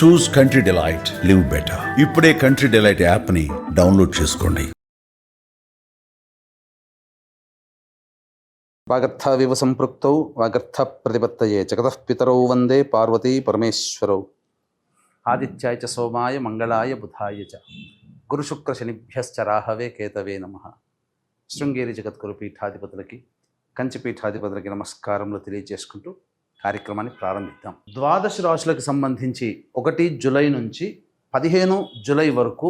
చూస్ country delight, live better. ఇప్పుడే country delight app ని download చేసుకోండి. వాగర్థవివ సంపృక్తౌ వాగర్థ ప్రతిపత్తయే జగతః పితరౌ వందే పార్వతీ పరమేశ్వరౌ. ఆదిత్యాయ చ సోమాయ మంగళాయ బుధాయ చ గురుశుక్ర శనిభ్యశ్చ రాహవే కేతవే నమః. శృంగేరి జగద్గురు పీఠాధిపతులకి, కంచి పీఠాధిపతులకి నమస్కారములు తెలియజేసుకుంటూ కార్యక్రమాన్ని ప్రారంభిద్దాం. ద్వాదశ రాశులకు సంబంధించి 1 జూలై నుంచి 15 జూలై వరకు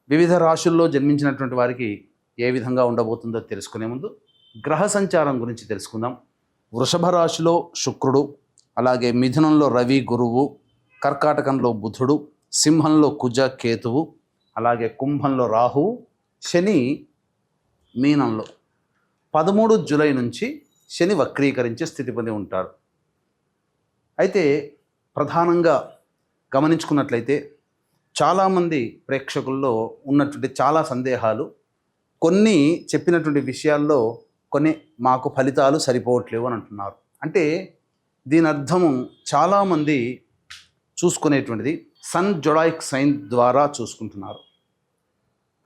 వివిధ రాశుల్లో జన్మించినటువంటి వారికి ఏ విధంగా ఉండబోతుందో తెలుసుకునే ముందు గ్రహ సంచారం గురించి తెలుసుకుందాం. వృషభ రాశిలో శుక్రుడు, అలాగే మిథునంలో రవి గురువు, కర్కాటకంలో బుధుడు, సింహంలో కుజ కేతువు, అలాగే కుంభంలో రాహువు, శని మీనంలో 13 జూలై నుంచి శని వక్రీకరించే స్థితి పొంది ఉంటారు. అయితే ప్రధానంగా గమనించుకున్నట్లయితే చాలామంది ప్రేక్షకుల్లో ఉన్నటువంటి చాలా సందేహాలు, కొన్ని చెప్పినటువంటి విషయాల్లో కొన్ని మాకు ఫలితాలు సరిపోవట్లేవు అని అంటున్నారు. అంటే దీని అర్థము చాలామంది చూసుకునేటువంటిది సన్ జొడాయిక్ సైన్ ద్వారా చూసుకుంటున్నారు.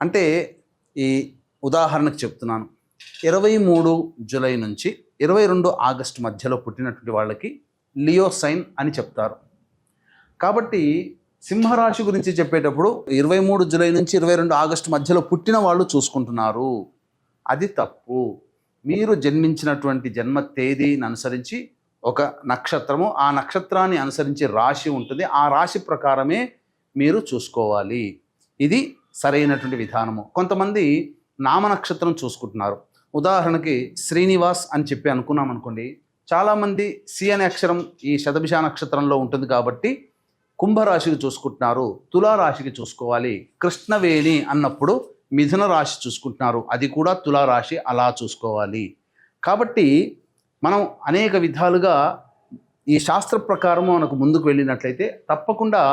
అంటే ఈ ఉదాహరణకు చెప్తున్నాను, 23 జూలై నుంచి 22 ఆగస్టు మధ్యలో పుట్టినటువంటి వాళ్ళకి లియో సైన్ అని చెప్తారు. కాబట్టి సింహరాశి గురించి చెప్పేటప్పుడు 23 జూలై నుంచి 22 ఆగస్టు మధ్యలో పుట్టిన వాళ్ళు చూసుకుంటున్నారు. అది తప్పు. మీరు జన్మించినటువంటి జన్మ తేదీని అనుసరించి ఒక నక్షత్రము, ఆ నక్షత్రాన్ని అనుసరించి రాశి ఉంటుంది, ఆ రాశి ప్రకారమే మీరు చూసుకోవాలి. ఇది సరైనటువంటి విధానము. కొంతమంది నామ నక్షత్రం చూసుకుంటున్నారు. ఉదాహరణకి శ్రీనివాస్ అని చెప్పి అనుకున్నాం అనుకోండి, చాలామంది సి అనే అక్షరం ఈ శతభిష నక్షత్రంలో ఉంటుంది కాబట్టి కుంభరాశికి చూసుకుంటున్నారు, తులారాశికి చూసుకోవాలి. కృష్ణవేణి అన్నప్పుడు మిథున రాశి చూసుకుంటున్నారు, అది కూడా తులారాశి, అలా చూసుకోవాలి. కాబట్టి మనం అనేక విధాలుగా ఈ శాస్త్ర ప్రకారము మనకు ముందుకు వెళ్ళినట్లయితే తప్పకుండా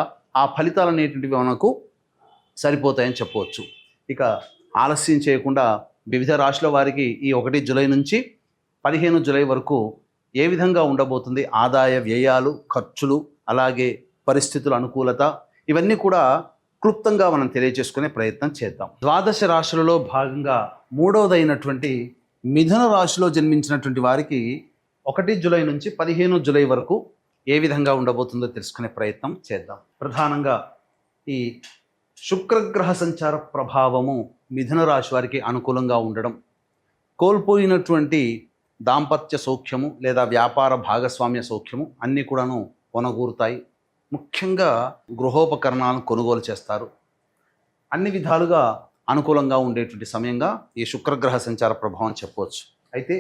ఆ ఫలితాలు అనేటువంటివి మనకు సరిపోతాయని చెప్పవచ్చు. ఇక ఆలస్యం చేయకుండా వివిధ రాశుల వారికి ఈ 1 జూలై నుంచి 15 జూలై వరకు ఏ విధంగా ఉండబోతుంది, ఆదాయ వ్యయాలు, ఖర్చులు, అలాగే పరిస్థితుల అనుకూలత, ఇవన్నీ కూడా క్లుప్తంగా మనం తెలియజేసుకునే ప్రయత్నం చేద్దాం. ద్వాదశ రాశులలో భాగంగా 3వదైనటువంటి మిథున రాశిలో జన్మించినటువంటి వారికి 1 జూలై నుంచి 15 జూలై వరకు ఏ విధంగా ఉండబోతుందో తెలుసుకునే ప్రయత్నం చేద్దాం. ప్రధానంగా ఈ శుక్రగ్రహ సంచార ప్రభావము మిథున రాశి వారికి అనుకూలంగా ఉండడం, కోల్పోయినటువంటి దాంపత్య సౌఖ్యము లేదా వ్యాపార భాగస్వామ్య సౌఖ్యము అన్నీ కూడాను కొనగూరుతాయి. ముఖ్యంగా గృహోపకరణాలను కొనుగోలు చేస్తారు. అన్ని విధాలుగా అనుకూలంగా ఉండేటువంటి సమయంగా ఈ శుక్రగ్రహ సంచార ప్రభావం చెప్పవచ్చు. అయితే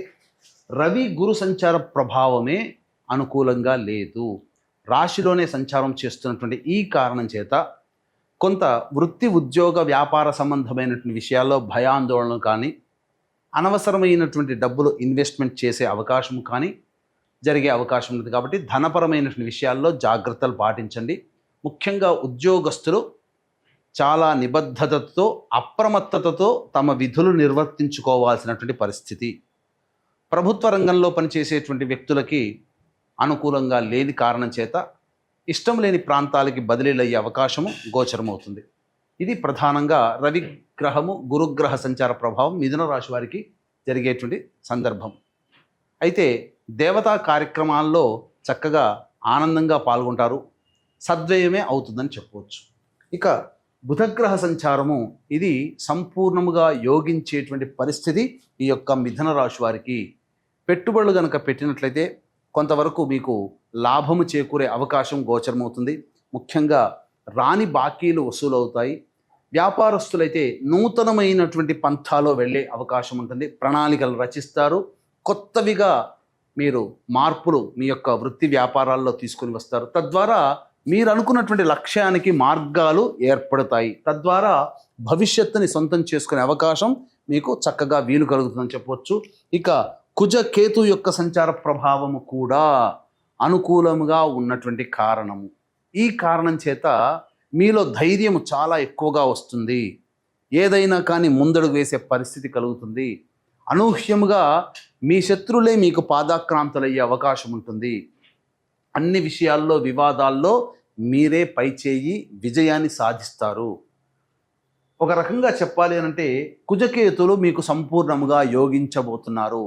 రవి గురు సంచార ప్రభావమే అనుకూలంగా లేదు. రాశిలోనే సంచారం చేస్తున్నటువంటి ఈ కారణం చేత కొంత వృత్తి ఉద్యోగ వ్యాపార సంబంధమైనటువంటి విషయాల్లో భయాందోళనలు కానీ, అనవసరమైనటువంటి డబ్బులు ఇన్వెస్ట్మెంట్ చేసే అవకాశం కానీ జరిగే అవకాశం ఉంది. కాబట్టి ధనపరమైనటువంటి విషయాల్లో జాగ్రత్తలు పాటించండి. ముఖ్యంగా ఉద్యోగస్తులు చాలా నిబద్ధతతో, అప్రమత్తతతో తమ విధులు నిర్వర్తించుకోవాల్సినటువంటి పరిస్థితి. ప్రభుత్వ రంగంలో పనిచేసేటువంటి వ్యక్తులకి అనుకూలంగా లేని కారణం చేత ఇష్టం లేని ప్రాంతాలకి బదిలీలు అయ్యే అవకాశము గోచరమవుతుంది. ఇది ప్రధానంగా రవి గ్రహము గురుగ్రహ సంచార ప్రభావం మిథున రాశి వారికి జరిగేటువంటి సందర్భం. అయితే దేవతా కార్యక్రమాల్లో చక్కగా ఆనందంగా పాల్గొంటారు, సద్వ్యయమే అవుతుందని చెప్పవచ్చు. ఇక బుధగ్రహ సంచారము ఇది సంపూర్ణముగా యోగించేటువంటి పరిస్థితి ఈ యొక్క మిథున రాశి వారికి. పెట్టుబడులు కనుక పెట్టినట్లయితే కొంతవరకు మీకు లాభము చేకూరే అవకాశం గోచరమవుతుంది. ముఖ్యంగా రాని బాకీలు వసూలవుతాయి. వ్యాపారస్తులైతే నూతనమైనటువంటి పంథాలో వెళ్ళే అవకాశం ఉంటుంది. ప్రణాళికలు రచిస్తారు. కొత్తవిగా మీరు మార్పులు మీ యొక్క వృత్తి వ్యాపారాల్లో తీసుకొని వస్తారు. తద్వారా మీరు అనుకున్నటువంటి లక్ష్యానికి మార్గాలు ఏర్పడతాయి. తద్వారా భవిష్యత్తుని సొంతం చేసుకునే అవకాశం మీకు చక్కగా వీలు కలుగుతుందని చెప్పవచ్చు. ఇక కుజ కేతు యొక్క సంచార ప్రభావము కూడా అనుకూలముగా ఉన్నటువంటి కారణము. ఈ కారణం చేత మీలో ధైర్యము చాలా ఎక్కువగా వస్తుంది. ఏదైనా కానీ ముందడుగు వేసే పరిస్థితి కలుగుతుంది. అనూహ్యముగా మీ శత్రులే మీకు పాదాక్రాంతులయ్యే అవకాశం ఉంటుంది. అన్ని విషయాల్లో వివాదాల్లో మీరే పైచేయి విజయాన్ని సాధిస్తారు. ఒక రకంగా చెప్పాలి అనంటే కుజకేతులు మీకు సంపూర్ణముగా యోగించబోతున్నారు.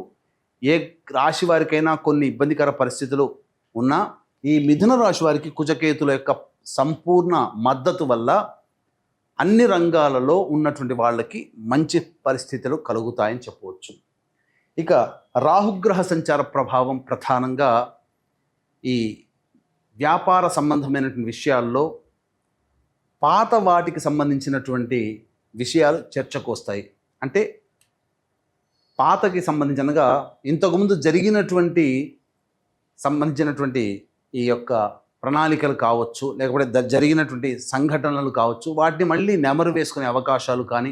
ఏ రాశి వారికైనా కొన్ని ఇబ్బందికర పరిస్థితులు ఉన్నా ఈ మిథున రాశి వారికి కుజకేతుల యొక్క సంపూర్ణ మద్దతు వల్ల అన్ని రంగాలలో ఉన్నటువంటి వాళ్ళకి మంచి పరిస్థితులు కలుగుతాయని చెప్పవచ్చు. ఇక రాహుగ్రహ సంచార ప్రభావం ప్రధానంగా ఈ వ్యాపార సంబంధమైనటువంటి విషయాల్లో పాత వాటికి సంబంధించినటువంటి విషయాలు చర్చకు వస్తాయి. అంటే పాతకి సంబంధించినగా ఇంతకుముందు సంబంధించినటువంటి ఈ యొక్క ప్రణాళికలు కావచ్చు, లేకపోతే జరిగినటువంటి సంఘటనలు కావచ్చు, వాటిని మళ్ళీ నెమరు వేసుకునే అవకాశాలు కానీ,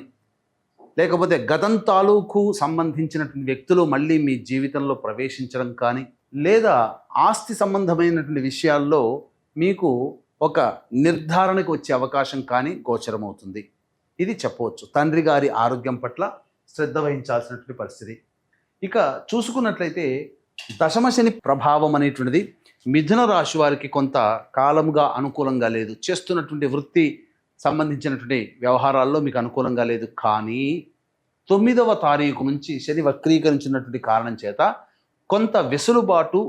లేకపోతే గతం తాలూకు సంబంధించినటువంటి వ్యక్తులు మళ్ళీ మీ జీవితంలో ప్రవేశించడం కానీ, లేదా ఆస్తి సంబంధమైనటువంటి విషయాల్లో మీకు ఒక నిర్ధారణకు వచ్చే అవకాశం కానీ గోచరమవుతుంది. ఇది చెప్పవచ్చు. తండ్రి గారి ఆరోగ్యం పట్ల శ్రద్ధ వహించాల్సినటువంటి పరిస్థితి. ఇక చూసుకున్నట్లయితే దశమ శని ప్రభావం అనేటువంటిది మిథున రాశి వారికి కొంత కాలముగా అనుకూలంగా లేదు. చేస్తున్నటువంటి వృత్తి సంబంధించినటువంటి వ్యవహారాల్లో మీకు అనుకూలంగా లేదు. కానీ 9వ తారీఖు నుంచి శని వక్రీకరించినటువంటి కారణం చేత కొంత వెసులుబాటు,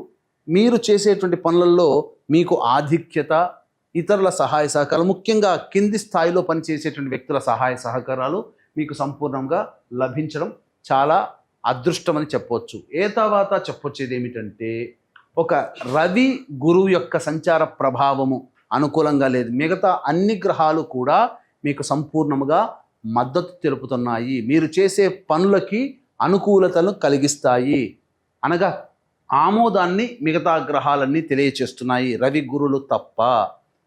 మీరు చేసేటువంటి పనులలో మీకు ఆధిక్యత, ఇతరుల సహాయ సహకారాలు, ముఖ్యంగా కింది స్థాయిలో పనిచేసేటువంటి వ్యక్తుల సహాయ సహకారాలు మీకు సంపూర్ణంగా లభించడం చాలా అదృష్టమని చెప్పవచ్చు. తర్వాత చెప్పొచ్చేది ఏమిటంటే ఒక రవి గురువు యొక్క సంచార ప్రభావము అనుకూలంగా లేదు. మిగతా అన్ని గ్రహాలు కూడా మీకు సంపూర్ణముగా మద్దతు తెలుపుతున్నాయి. మీరు చేసే పనులకి అనుకూలతను కలిగిస్తాయి. అనగా ఆమోదాన్ని మిగతా గ్రహాలన్నీ తెలియచేస్తున్నాయి, రవి గురులు తప్ప.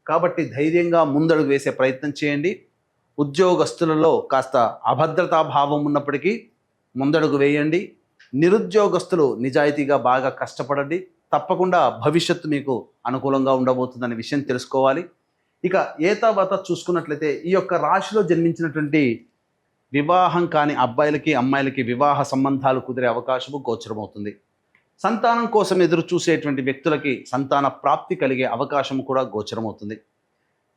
కాబట్టి ధైర్యంగా ముందడుగు వేసే ప్రయత్నం చేయండి. ఉద్యోగస్తులలో కాస్త అభద్రతా భావం ఉన్నప్పటికీ ముందడుగు వేయండి. నిరుద్యోగస్తులు నిజాయితీగా బాగా కష్టపడండి. తప్పకుండా భవిష్యత్తు మీకు అనుకూలంగా ఉండబోతుందనే విషయం తెలుసుకోవాలి. ఇక తర్వాత చూసుకున్నట్లయితే ఈ యొక్క రాశిలో జన్మించినటువంటి వివాహం కాని అబ్బాయిలకి అమ్మాయిలకి వివాహ సంబంధాలు కుదిరే అవకాశము గోచరమవుతుంది. సంతానం కోసం ఎదురు చూసేటువంటి వ్యక్తులకి సంతాన ప్రాప్తి కలిగే అవకాశం కూడా గోచరమవుతుంది.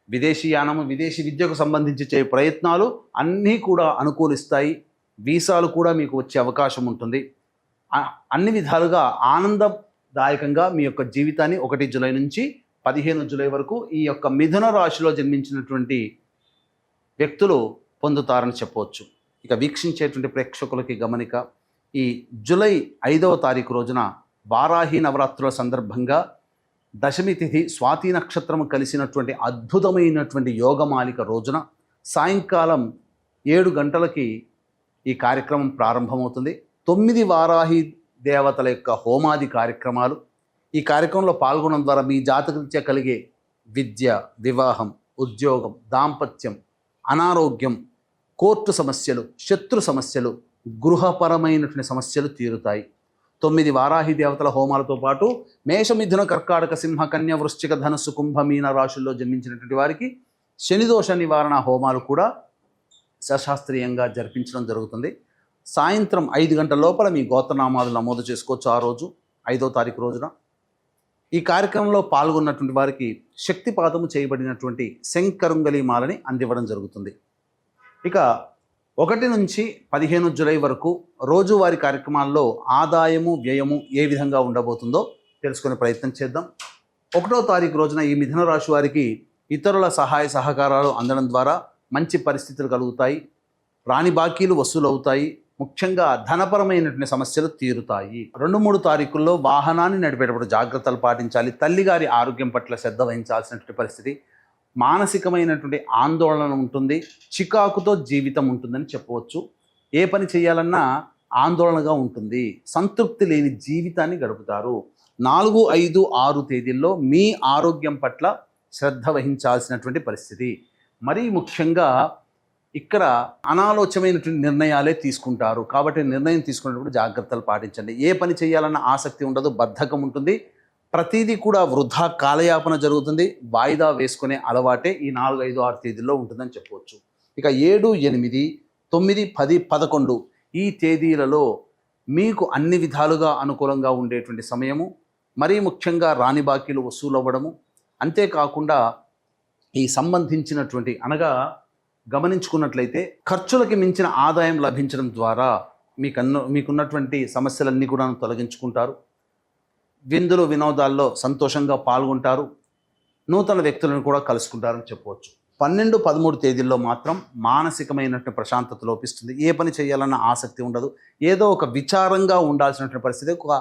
విదేశీయానము, విదేశీ విద్యకు సంబంధించి చే ప్రయత్నాలు అన్నీ కూడా అనుకూలిస్తాయి. వీసాలు కూడా మీకు వచ్చే అవకాశం ఉంటుంది. అన్ని విధాలుగా ఆనందదాయకంగా మీ యొక్క జీవితాన్ని 1 జూలై నుంచి 15 జూలై వరకు ఈ యొక్క మిథున రాశిలో జన్మించినటువంటి వ్యక్తులు పొందుతారని చెప్పవచ్చు. ఇక వీక్షించేటువంటి ప్రేక్షకులకి గమనిక, ఈ జూలై 5వ తారీఖు రోజున వారాహి నవరాత్రుల సందర్భంగా దశమి తిథి స్వాతి నక్షత్రము కలిసినటువంటి అద్భుతమైనటువంటి యోగమాలిక రోజున సాయంకాలం 7 గంటలకి ఈ కార్యక్రమం ప్రారంభమవుతుంది. 9 వారాహి దేవతల యొక్క హోమాది కార్యక్రమాలు. ఈ కార్యక్రమంలో పాల్గొనడం ద్వారా మీ జాతకరీత్యా కలిగే విద్య, వివాహం, ఉద్యోగం, దాంపత్యం, అనారోగ్యం, కోర్టు సమస్యలు, శత్రు సమస్యలు, గృహపరమైనటువంటి సమస్యలు తీరుతాయి. 9 వారాహి దేవతల హోమాలతో పాటు మేష, మిథున, కర్కాటక, సింహ, కన్య, వృశ్చిక, ధనుస్సు, కుంభ, మీన రాశుల్లో జన్మించినటువంటి వారికి శనిదోష నివారణ హోమాలు కూడా సశాస్త్రీయంగా జరిపించడం జరుగుతుంది. సాయంత్రం 5 గంటల లోపల మీ గోత్రనామాలు నమోదు చేసుకోవచ్చు. ఆ రోజు 5వ తారీఖు రోజున ఈ కార్యక్రమంలో పాల్గొన్నటువంటి వారికి శక్తిపాతము చేయబడినటువంటి శంకరుంగలి మాలని అందివ్వడం జరుగుతుంది. ఇక 1 నుంచి 15 జూలై వరకు రోజువారీ కార్యక్రమాల్లో ఆదాయము, వ్యయము ఏ విధంగా ఉండబోతుందో తెలుసుకునే ప్రయత్నం చేద్దాం. 1వ తారీఖు రోజున ఈ మిథున రాశి వారికి ఇతరుల సహాయ సహకారాలు అందడం ద్వారా మంచి పరిస్థితులు కలుగుతాయి. రాని బాకీలు వసూలవుతాయి. ముఖ్యంగా ధనపరమైనటువంటి సమస్యలు తీరుతాయి. 2-3 తారీఖుల్లో వాహనాన్ని నడిపేటప్పుడు జాగ్రత్తలు పాటించాలి. తల్లిగారి ఆరోగ్యం పట్ల శ్రద్ధ వహించాల్సినటువంటి పరిస్థితి. మానసికమైనటువంటి ఆందోళన ఉంటుంది. చికాకుతో జీవితం ఉంటుందని చెప్పవచ్చు. ఏ పని చేయాలన్నా ఆందోళనగా ఉంటుంది. సంతృప్తి లేని జీవితాన్ని గడుపుతారు. 4, 5, 6 తేదీల్లో మీ ఆరోగ్యం పట్ల శ్రద్ధ వహించాల్సినటువంటి పరిస్థితి. మరీ ముఖ్యంగా ఇక్కడ అనాలోచనమైనటువంటి నిర్ణయాలే తీసుకుంటారు. కాబట్టి నిర్ణయం తీసుకునేటప్పుడు జాగ్రత్తలు పాటించండి. ఏ పని చేయాలన్న ఆసక్తి ఉండదు, బద్ధకం ఉంటుంది. ప్రతిదీ కూడా వృధా కాలయాపన జరుగుతుంది. వాయిదా వేసుకునే అలవాటే ఈ 4, 5, 6 తేదీల్లో ఉంటుందని చెప్పవచ్చు. ఇక 7, 8, 9, 10, 11 ఈ తేదీలలో మీకు అన్ని విధాలుగా అనుకూలంగా ఉండేటువంటి సమయము. మరీ ముఖ్యంగా రాని బాకీలు వసూలు అవ్వడము, అంతేకాకుండా ఈ సంబంధించినటువంటి అనగా గమనించుకున్నట్లయితే ఖర్చులకి మించిన ఆదాయం లభించడం ద్వారా మీకున్నటువంటి సమస్యలన్నీ కూడా తొలగించుకుంటారు. విందులు వినోదాల్లో సంతోషంగా పాల్గొంటారు. నూతన వ్యక్తులను కూడా కలుసుకుంటారని చెప్పవచ్చు. 12, 13 తేదీల్లో మాత్రం మానసికమైనటువంటి ప్రశాంతత లోపిస్తుంది. ఏ పని చేయాలన్న ఆసక్తి ఉండదు. ఏదో ఒక విచారంగా ఉండాల్సినటువంటి పరిస్థితి, ఒక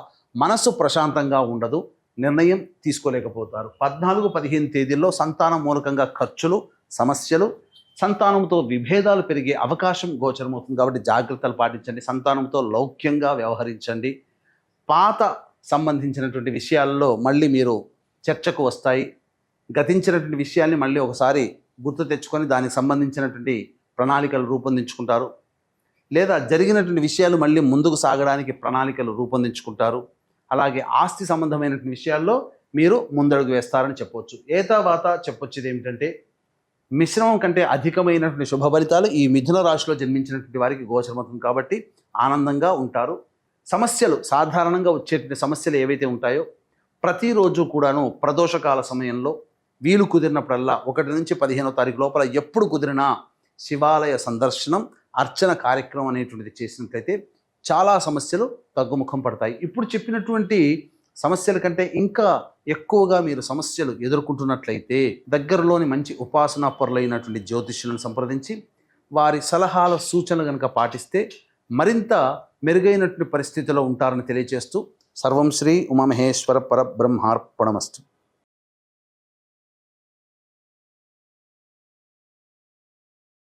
మనసు ప్రశాంతంగా ఉండదు. నిర్ణయం తీసుకోలేకపోతారు. 14, 15 తేదీల్లో సంతానం మూలకంగా ఖర్చులు, సమస్యలు, సంతానంతో విభేదాలు పెరిగే అవకాశం గోచరమవుతుంది. కాబట్టి జాగ్రత్తలు పాటించండి. సంతానంతో లౌక్యంగా వ్యవహరించండి. పాత సంబంధించినటువంటి విషయాల్లో మళ్ళీ మీరు చర్చకు వస్తాయి. గతించినటువంటి విషయాల్ని మళ్ళీ ఒకసారి గుర్తు తెచ్చుకొని దానికి సంబంధించినటువంటి ప్రణాళికలు రూపొందించుకుంటారు. లేదా జరిగినటువంటి విషయాలు మళ్ళీ ముందుకు సాగడానికి ప్రణాళికలు రూపొందించుకుంటారు. అలాగే ఆస్తి సంబంధమైనటువంటి విషయాల్లో మీరు ముందడుగు వేస్తారని చెప్పవచ్చు. ఏతావాత చెప్పొచ్చేది ఏమిటంటే మిశ్రమం కంటే అధికమైనటువంటి శుభ ఫలితాలు ఈ మిథున రాశిలో జన్మించినటువంటి వారికి గోచరమవుతుంది. కాబట్టి ఆనందంగా ఉంటారు. సమస్యలు సాధారణంగా వచ్చేటువంటి సమస్యలు ఏవైతే ఉంటాయో ప్రతిరోజు కూడాను ప్రదోషకాల సమయంలో వీలు కుదిరినప్పుడల్లా 1 నుంచి 15వ తారీఖు లోపల ఎప్పుడు కుదిరినా శివాలయ సందర్శనం, అర్చన కార్యక్రమం అనేటువంటిది చేసినట్లయితే చాలా సమస్యలు తగ్గుముఖం పడతాయి. ఇప్పుడు చెప్పినటువంటి సమస్యల కంటే ఇంకా ఎక్కువగా మీరు సమస్యలు ఎదుర్కొంటున్నట్లయితే దగ్గరలోని మంచి ఉపాసనా పరులైనటువంటి జ్యోతిష్యులను సంప్రదించి వారి సలహాల సూచనలు కనుక పాటిస్తే మరింత మెరుగైనటువంటి పరిస్థితిలో ఉంటారని తెలియజేస్తూ సర్వం శ్రీ ఉమామహేశ్వర పరబ్రహ్మార్పణమస్తు.